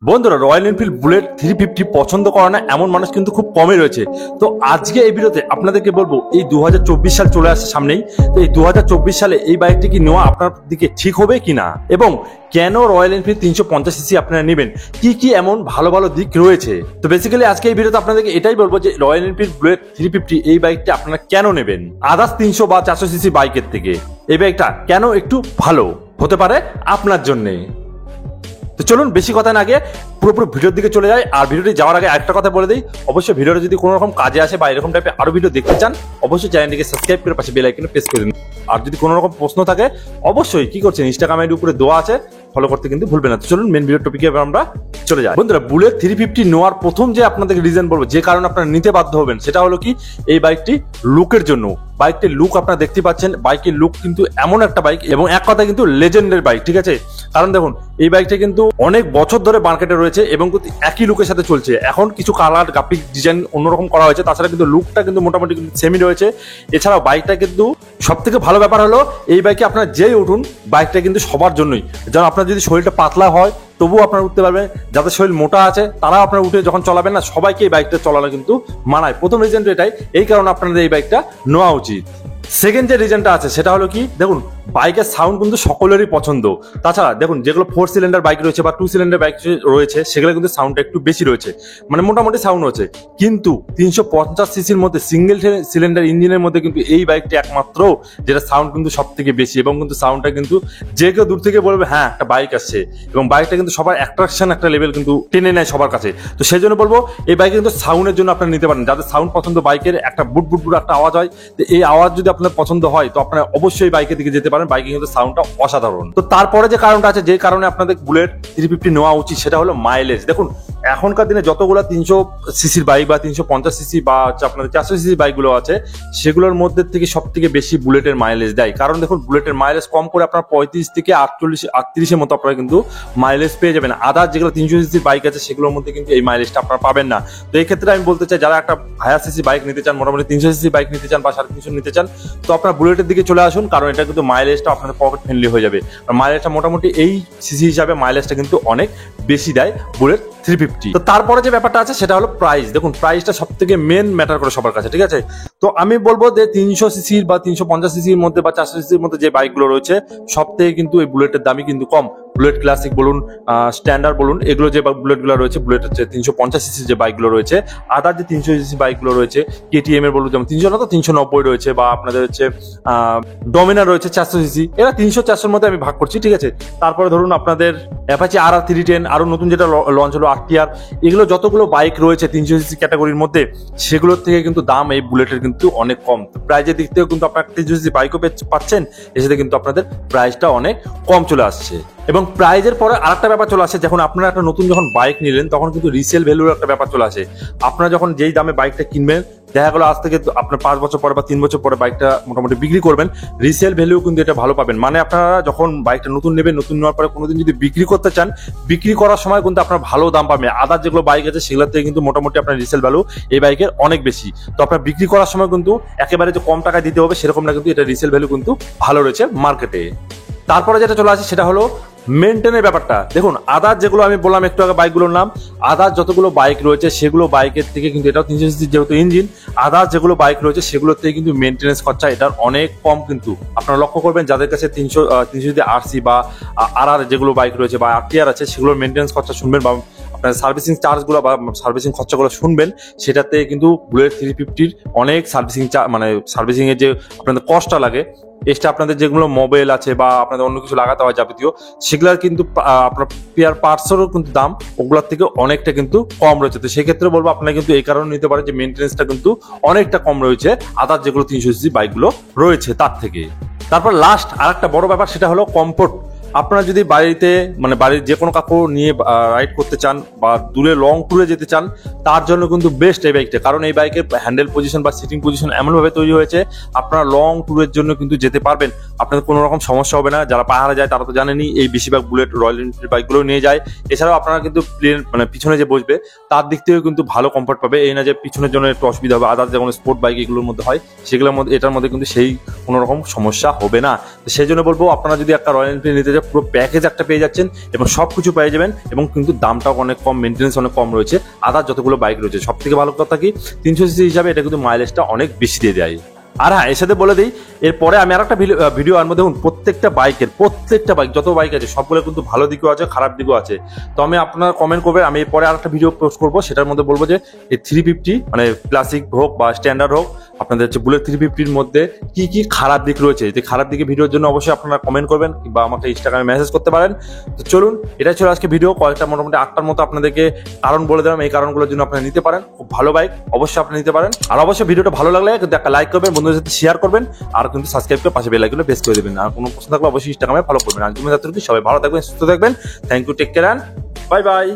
বন্ধুরা, royal Enfield bullet 350 পছন্দ করে না এমন মানুষ কিন্তু খুব কমই রয়েছে। তো আজকে এই ভিডিওতে আপনাদেরকে বলবো, এই 2024 সাল চলে আসছে সামনেই। তো এই 2024 সালে এই বাইকটি কি নেওয়া আপনার দিকে ঠিক হবে কিনা, এবং কেন রয়্যাল এনফিল্ড 350 সিসি আপনারা নেবেন, কি কি এমন ভালো ভালো দিক রয়েছে। তো বেসিক্যালি আজকে এই ভিডিওতে আপনাদেরকে এটাই বলবো যে রয়্যাল এনফিল্ড বুলেট 350 এই বাইকটি আপনারা কেন নেবেন আদার্স 300 বা 400 সিসি বাইকের থেকে। এই বাইকটা কেন একটু ভালো হতে পারে আপনার জন্যে। তো চলুন বেশি কথা না আগে পুরোপুরি ভিডিওর দিকে চলে যায়। আর ভিডিওটি যাওয়ার আগে একটা কথা বলে দিই, অবশ্যই ভিডিওটা যদি কোনো রকম কাজে আসে বা এরকম টাইপের আরো ভিডিও দেখতে চান, অবশ্যই চ্যানেলটিকে সাবস্ক্রাইব করে পাশে বেল আইকনে প্রেস করে দিন। আর যদি কোনো রকম প্রশ্ন থাকে অবশ্যই কি করছেন ইনস্টাগ্রামের উপরে দেওয়া আছে, ফলো করতে কিন্তু ভুলবেন না। তো চলুন মেন ভিডিও টপিকে আমরা চলে যাই। বন্ধুরা, বুলেট 350 নেওয়ার প্রথম যে আপনাদেরকে রিজন বলবো, যে কারণে আপনারা নিতে বাধ্য হবেন, সেটা হলো কি এই বাইকটি লুকের জন্য। বাইকটির লুক আপনারা দেখতে পাচ্ছেন, বাইকের লুক কিন্তু এমন একটা বাইক, এবং এক কথা কিন্তু লেজেন্ডের বাইক, ঠিক আছে। কারণ দেখুন এই বাইকটা কিন্তু অনেক বছর ধরে মার্কেটে রয়েছে এবং কিন্তু একই লুকের সাথে চলছে। এখন কিছু কালার গ্রাফিক ডিজাইন অন্যরকম করা হয়েছে, তাছাড়া কিন্তু লুকটা কিন্তু মোটামুটি সেমই রয়েছে। এছাড়াও বাইকটা কিন্তু সব থেকে ভালো ব্যাপার হলো, এই বাইকে আপনার যেই উঠুন বাইকটা কিন্তু সবার জন্যই। যেমন আপনার যদি শরীরটা পাতলা হয় তবুও আপনারা উঠতে পারবেন, যাদের শরীর মোটা আছে তারাও আপনারা উঠে যখন চলাবেন না, সবাইকে এই বাইকটা চলানো কিন্তু মানায়। প্রথম রিজন এটাই, এই কারণে আপনাদের এই বাইকটা নেওয়া উচিত। সেকেন্ড যে রিজনটা আছে সেটা হলো কি, দেখুন বাইকের সাউন্ড কিন্তু সকলেরই পছন্দ। তাছাড়া দেখুন যেগুলো 4 সিলিন্ডার বাইক রয়েছে বা 2 সিলিন্ডার বাইক রয়েছে, সেগুলো কিন্তু সাউন্ডটা একটু বেশি রয়েছে, মানে মোটামুটি সাউন্ড হচ্ছে। কিন্তু 350 সিসির মধ্যে সিঙ্গেল সিলিন্ডার ইঞ্জিনের মধ্যে কিন্তু এই বাইকটি একমাত্র যেটা সাউন্ড কিন্তু সব থেকে বেশি, এবং কিন্তু সাউন্ডটা কিন্তু যে কেউ দূর থেকে বলবে হ্যাঁ একটা বাইক আসছে, এবং বাইকটা কিন্তু সবার অ্যাট্রাকশন একটা লেভেল কিন্তু টেনে নেয় সবার কাছে। তো সেই জন্য বলবো এই বাইকে কিন্তু সাউন্ডের জন্য আপনারা নিতে পারেন। যাদের সাউন্ড পছন্দ, বাইকের একটা বুট বুট বুট একটা আওয়াজ হয়, তো এই আওয়াজ যদি আপনার পছন্দ হয় তো আপনারা অবশ্যই বাইকের দিকে যেতে পারেন। বাইকে কিন্তু সাউন্ডটা অসাধারণ। তো তারপরে যে কারণটা আছে, যে কারণে আপনাদের বুলেট 350 নেওয়া উচিত, সেটা হলো মাইলেজ। দেখুন এখনকার দিনে যতগুলো 300 সিসির বাইক বা 350 সিসি বা আপনাদের 400 সিসি বাইকগুলো আছে, সেগুলোর মধ্যে থেকে সব থেকে বেশি বুলেটের মাইলেজ দেয়। কারণ দেখুন বুলেটের মাইলেজ কম করে আপনার 35 থেকে 38 মতো আপনারা কিন্তু মাইলেজ পেয়ে যাবেন। আদার যেগুলো 300 সিসির বাইক আছে সেগুলোর মধ্যে কিন্তু এই মাইলেজটা আপনারা পাবেন না। তো এই ক্ষেত্রে আমি বলতে চাই, যারা একটা হায়ার সিসি বাইক নিতে চান, মোটামুটি 300 সিসি বাইক নিতে চান বা 350 নিতে চান, তো আপনার বুলেটের দিকে চলে আসুন। কারণ এটা কিন্তু মাইলেজটা আপনাদের পকেট ফ্রেন্ডলি হয়ে যাবে। মাইলেজটা মোটামুটি এই সিসি হিসাবে মাইলেজটা কিন্তু অনেক বেশি দেয় বুলেট 350। তো তারপরে যে ব্যাপারটা আছে সেটা হলো প্রাইস। দেখুন প্রাইসটা সব থেকে মেন ম্যাটার করে সবার কাছে, ঠিক আছে। তো আমি বলবো যে 300 সিসির বা 350 সিসির মধ্যে বা 400 সিসির মধ্যে যে বাইকগুলো রয়েছে, সব থেকে কিন্তু এই বুলেটের দামই কিন্তু কম। বুলেট ক্লাসিক বলুন, স্ট্যান্ডার্ড বলুন, এগুলো যে বুলেটগুলো রয়েছে, বুলেটের যে 350 সিসির যে বাইকগুলো রয়েছে, আদার যে 300 সিসি বাইকগুলো রয়েছে, কেটিএম এর বলুন, যেমন 300 না তো 390 রয়েছে, বা আপনাদের হচ্ছে ডমিনার রয়েছে 400 সিসি, এরা 300-400 মধ্যে আমি ভাগ করছি, ঠিক আছে। তারপরে ধরুন আপনাদের অ্যাপাচি RR 310, আরো নতুন যেটা লঞ্চ হলো RTR, এগুলো যতগুলো বাইক রয়েছে 300 সিসি ক্যাটাগরির মধ্যে, সেগুলোর থেকে কিন্তু দাম এই বুলেটের কিন্তু অনেক কম। প্রাইজের দিক থেকেও কিন্তু আপনার 300 সিসি বাইকও পাচ্ছেন, এর সাথে কিন্তু আপনাদের প্রাইসটা অনেক কম চলে আসছে। এবং প্রাইজের পরে আরেকটা ব্যাপার চলে আসে, যখন আপনারা একটা নতুন যখন বাইক নিলেন তখন কিন্তু রিসেল ভ্যালুর একটা ব্যাপার চলে আসে। আপনারা যখন যেই দামে বাইকটা কিনবেন, দেখা গেলো আজ থেকে আপনার 5 বছর পরে বা 3 বছর পরে বাইকটা মোটামুটি বিক্রি করবেন, রিসেল ভ্যালু কিন্তু এটা ভালো পাবেন। মানে আপনারা যখন বাইকটা নতুন নেবেন, নতুন নেওয়ার পরে কোনোদিন যদি বিক্রি করতে চান, বিক্রি করার সময় কিন্তু আপনার ভালো দাম পাবেন। আদার যেগুলো বাইক আছে সেগুলোর থেকে কিন্তু মোটামুটি আপনার রিসেল ভ্যালু এই বাইকের অনেক বেশি। তো আপনার বিক্রি করার সময় কিন্তু একেবারে যে কম টাকায় দিতে হবে সেরকম না, কিন্তু এটা রিসেল ভ্যালু কিন্তু ভালো রয়েছে মার্কেটে। তারপরে যেটা চলে আসে সেটা হলো মেনটেনের ব্যাপারটা। দেখুন আদার যেগুলো আমি বললাম একটু আগে বাইকগুলোর নাম, আদার যতগুলো বাইক রয়েছে সেগুলো বাইকের থেকে কিন্তু, এটাও 300 সিসি যেহেতু ইঞ্জিন, আদার যেগুলো বাইক রয়েছে সেগুলোর থেকে কিন্তু মেনটেনেন্স খরচা এটার অনেক কম। কিন্তু আপনারা লক্ষ্য করবেন যাদের কাছে 300 সিসি RC বা RR যেগুলো বাইক রয়েছে বা RTR আছে, সেগুলোর মেনটেনেন্স খরচা শুনবেন বা আপনার সার্ভিসিং চার্জগুলো বা সার্ভিসিং খরচাগুলো শুনবেন, সেটাতে কিন্তু বুলেট 350-র অনেক সার্ভিসিং মানে সার্ভিসিং এর যে আপনাদের কস্টটা লাগে, এক্সট্রা আপনাদের যেগুলো মোবাইল আছে বা আপনাদের অন্য কিছু লাগাতে হয় যাবতীয়, সেগুলোর কিন্তু আপনার পেয়ার পার্টসেরও কিন্তু দাম ওগুলোর থেকে অনেকটা কিন্তু কম রয়েছে। তো সেক্ষেত্রে বলবো আপনারা কিন্তু এই কারণে নিতে পারেন যে মেনটেন্সটা কিন্তু অনেকটা কম রয়েছে আদার যেগুলো 300 সিসি বাইকগুলো রয়েছে তার থেকে। তারপর লাস্ট আর একটা বড় ব্যাপার, সেটা হলো কমফোর্ট। আপনারা যদি বাড়িতে মানে বাড়ির যে কোনো কাপড় নিয়ে রাইড করতে চান বা দূরে লং ট্যুরে যেতে চান, তার জন্য কিন্তু বেস্ট এই বাইকটা। কারণ এই বাইকের হ্যান্ডেল পজিশন বা সিটিং পজিশন এমনভাবে তৈরি হয়েছে, আপনারা লং ট্যুরের জন্য কিন্তু যেতে পারবেন, আপনাদের কোনো রকম সমস্যা হবে না। যারা পাহাড়ে যায় তারা তো জানেনই, এই বেশিরভাগ বুলেট রয়্যাল এনফিল্ড বাইকগুলো নিয়ে যায়। এছাড়াও আপনারা কিন্তু প্লেন মানে পিছনে যে বসবে তার দিক থেকেও কিন্তু ভালো কমফর্ট পাবে। এই না যে পিছনের জন্য একটু অসুবিধা হবে, আদার যেমন স্পোর্ট বাইক এগুলোর মধ্যে হয়, সেগুলোর মধ্যে এটার মধ্যে কিন্তু সেই কোনো রকম সমস্যা হবে না। সেই জন্য বলবো আপনারা যদি একটা রয়্যাল এনফিল্ড নিতে চান, পুরো প্যাকেজ একটা পেয়ে যাচ্ছেন এবং সবকিছু পেয়ে যাবেন এবং কিন্তু দামটাও অনেক কম, মেনটেন্স অনেক কম রয়েছে আদার যতগুলো বাইক রয়েছে। সব থেকে ভালো কথা কি 300 সিসি হিসাবে এটা কিন্তু মাইলেজটা অনেক বেশি দিয়ে দেয়। আর হ্যাঁ, এর সাথে বলে দিই এরপরে আমি আর একটা ভিডিও আনবো। দেখুন প্রত্যেকটা বাইক যত বাইক আছে সবগুলো কিন্তু ভালো দিকও আছে, খারাপ দিকও আছে। তো আমি আপনারা কমেন্ট করবেন, আমি এরপরে আর একটা ভিডিও পোস্ট করবো, সেটার মধ্যে বলবো যে এই 350 মানে ক্লাসিক হোক বা স্ট্যান্ডার্ড হোক, আপনাদের হচ্ছে বুলেট 350-র মধ্যে কি কি খারাপ দিক রয়েছে। যে খারাপ দিকে ভিডিওর জন্য অবশ্যই আপনারা কমেন্ট করবেন কিংবা আমাকে ইনস্টাগ্রামে মেসেজ করতে পারেন। তো চলুন, এটাই ছিল আজকে ভিডিও। কয়েকটা মোটামুটি 8টার মতো আপনাদেরকে কারণ বলে দিলাম, এই কারণগুলোর জন্য আপনারা নিতে পারেন। খুব ভালো বাইক, অবশ্যই আপনি নিতে পারেন। আর অবশ্যই ভিডিওটা ভালো লাগলে কিন্তু একটা লাইক করবেন, বন্ধুদের সাথে শেয়ার করবেন, আর কিন্তু সাবস্ক্রাইব করে পাশে বেল আইকনটা প্রেস করে দেবেন। আর কোনো প্রশ্ন থাকলে অবশ্যই ইনস্টাগ্রামে ফলো করবেন। আর তুমি সবাই ভালো থাকবেন, সুস্থ থাকবেন। Thank you, take care, bye by.